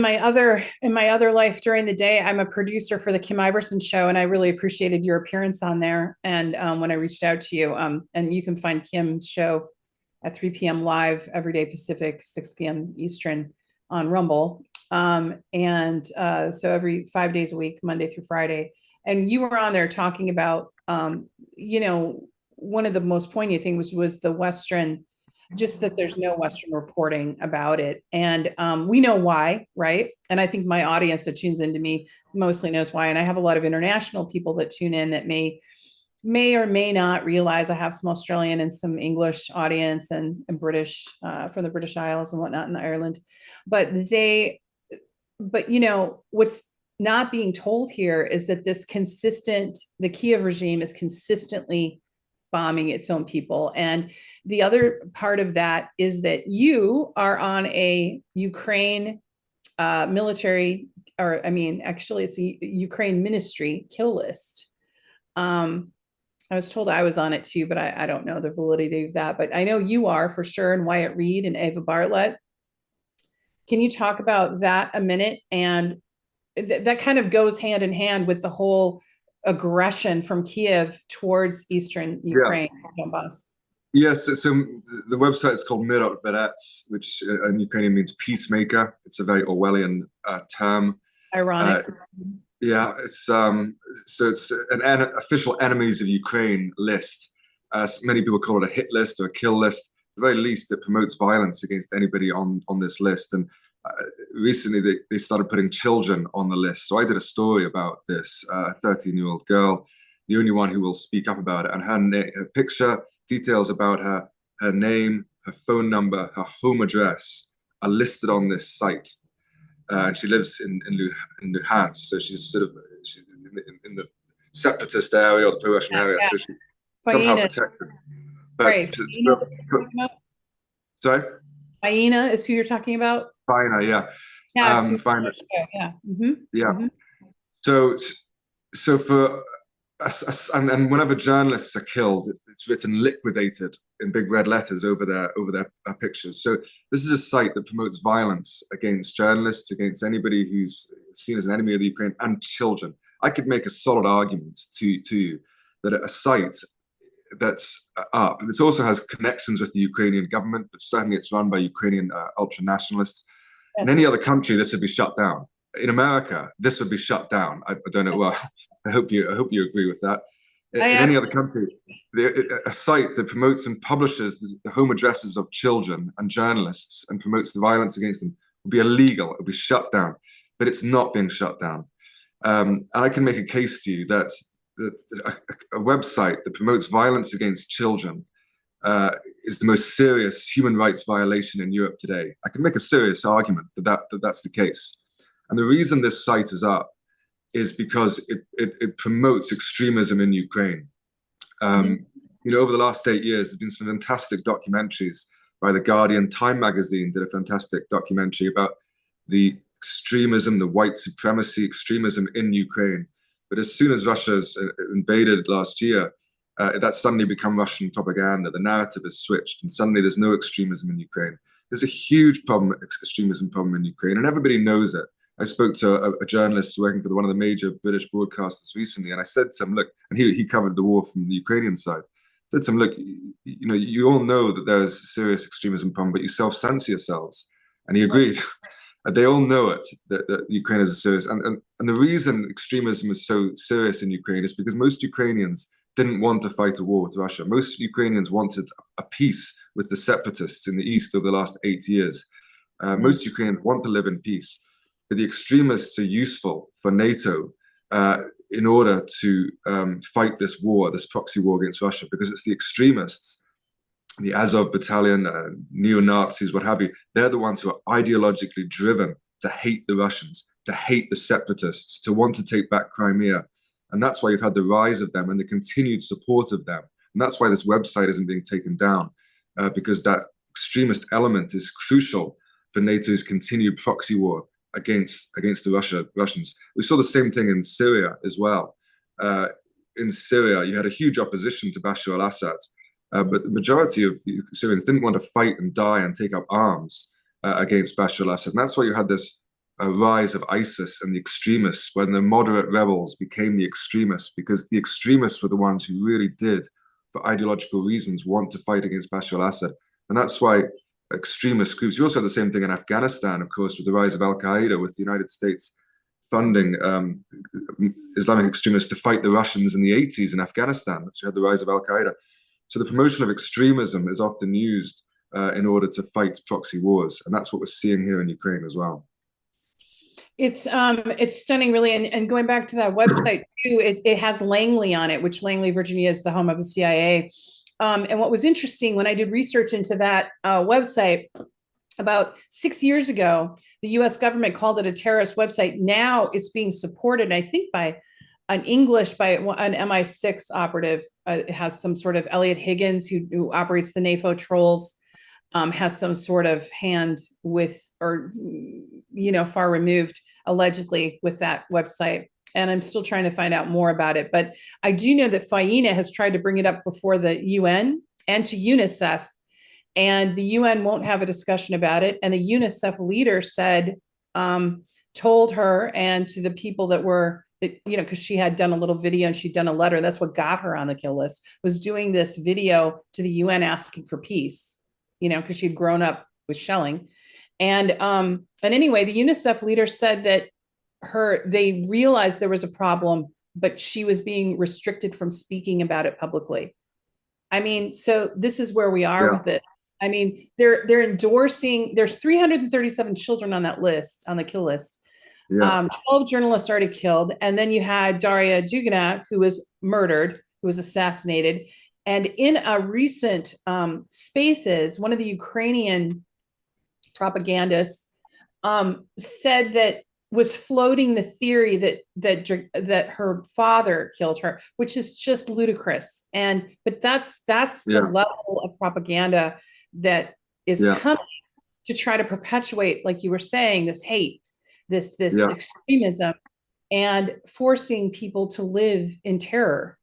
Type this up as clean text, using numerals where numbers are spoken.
In my other life during the day, I'm a producer for the Kim Iverson show, and I really appreciated your appearance on there. And when I reached out to you, and you can find Kim's show at 3 p.m. live every day Pacific, 6 p.m. Eastern on Rumble. So every 5 days a week, Monday through Friday. And you were on there talking about, one of the most poignant things was the Western, just that there's no Western reporting about it. And we know why, right? And I think my audience that tunes into me mostly knows why. And I have a lot of international people that tune in that may or may not realize I have some Australian and some English audience and British from the British Isles and whatnot in Ireland. But what's not being told here is that the Kiev regime is consistently bombing its own people. And the other part of that is that you are on a Ukraine military, or I mean, actually, it's a Ukraine ministry kill list. I was told I was on it too, but I don't know the validity of that. But I know you are for sure, and Wyatt Reade and Ava Bartlett. Can you talk about that a minute? And that kind of goes hand in hand with the whole aggression from Kiev towards eastern Ukraine, Donbass. Yes, so the website is called Myorovets, which in Ukrainian means peacemaker. It's a very Orwellian term. Ironic. Yeah, it's so it's an official enemies of Ukraine list. Many people call it a hit list or a kill list. At the very least, it promotes violence against anybody on this list. And recently, they started putting children on the list. So I did a story about this 13-year-old girl, the only one who will speak up about it, and her picture, details about her name, her phone number, her home address are listed on this site. And she lives in Luhansk, so she's in the separatist area or the pro-Russian area, so she's somehow protected. But right. Sorry? Faina is who you're talking about? Faina, yeah. Faina. Yeah. Mm-hmm. Yeah. Mm-hmm. So for and whenever journalists are killed, it's written liquidated in big red letters over their pictures. So this is a site that promotes violence against journalists, against anybody who's seen as an enemy of the Ukraine, and children. I could make a solid argument to you that a site that's up, this also has connections with the Ukrainian government, but certainly it's run by Ukrainian ultra nationalists. In any other country, this would be shut down. In America, this would be shut down. I don't know. Well, I hope you agree with that. In any other country, a site that promotes and publishes the home addresses of children and journalists and promotes the violence against them would be illegal. It would be shut down. But it's not being shut down. And I can make a case to you that a website that promotes violence against children is the most serious human rights violation in Europe today. I can make a serious argument that that's the case. And the reason this site is up is because it promotes extremism in Ukraine. Over the last 8 years, there's been some fantastic documentaries by The Guardian. Time magazine did a fantastic documentary about the extremism, the white supremacy extremism in Ukraine. But as soon as Russia's invaded last year, that's suddenly become Russian propaganda. The narrative has switched, and suddenly there's no extremism in Ukraine. There's a huge extremism problem in Ukraine, and everybody knows it. I spoke to a journalist working for one of the major British broadcasters recently, and I said to him, look, and he covered the war from the Ukrainian side. I said to him, look, you all know that there's a serious extremism problem, but you self-censor yourselves. And he agreed. They all know it, that Ukraine is serious. And the reason extremism is so serious in Ukraine is because most Ukrainians didn't want to fight a war with Russia. Most Ukrainians wanted a peace with the separatists in the east over the last 8 years. Most Ukrainians want to live in peace. But the extremists are useful for NATO in order to fight this war, this proxy war against Russia, because it's the extremists, the Azov battalion, neo-Nazis, what have you, they're the ones who are ideologically driven to hate the Russians, to hate the separatists, to want to take back Crimea. And that's why you've had the rise of them and the continued support of them. And that's why this website isn't being taken down, because that extremist element is crucial for NATO's continued proxy war against the Russians. We saw the same thing in Syria as well. In Syria, you had a huge opposition to Bashar al-Assad, but the majority of Syrians didn't want to fight and die and take up arms against Bashar al-Assad. And that's why you had this a rise of ISIS and the extremists, when the moderate rebels became the extremists, because the extremists were the ones who really did, for ideological reasons, want to fight against Bashar al-Assad. And that's why extremist groups, you also had the same thing in Afghanistan, of course, with the rise of Al-Qaeda, with the United States funding Islamic extremists to fight the Russians in the 80s in Afghanistan. So you had the rise of Al-Qaeda. So the promotion of extremism is often used in order to fight proxy wars. And that's what we're seeing here in Ukraine as well. It's stunning, really. And going back to that website too, it has Langley on it, which Langley, Virginia is the home of the CIA. And what was interesting when I did research into that website, about 6 years ago, the US government called it a terrorist website. Now it's being supported, I think, by an MI6 operative. It has some sort of Elliot Higgins, who operates the NAFO trolls, has some sort of hand with, or, far removed, allegedly, with that website. And I'm still trying to find out more about it. But I do know that Faina has tried to bring it up before the UN and to UNICEF, and the UN won't have a discussion about it. And the UNICEF leader said, told her and to the people that were, because she had done a little video and she'd done a letter. That's what got her on the kill list, was doing this video to the UN asking for peace, because she'd grown up with shelling. And anyway, the UNICEF leader said that they realized there was a problem, but she was being restricted from speaking about it publicly. I mean, so this is where we are with it. I mean, they're endorsing, there's 337 children on that list, on the kill list. 12 journalists already killed. And then you had Daria Dugina, who was murdered, who was assassinated. And in a recent Spaces, one of the Ukrainian propagandists said that, was floating the theory that her father killed her, which is just ludicrous. But that's the level of propaganda that is coming to try to perpetuate, like you were saying, this hate, this extremism, and forcing people to live in terror.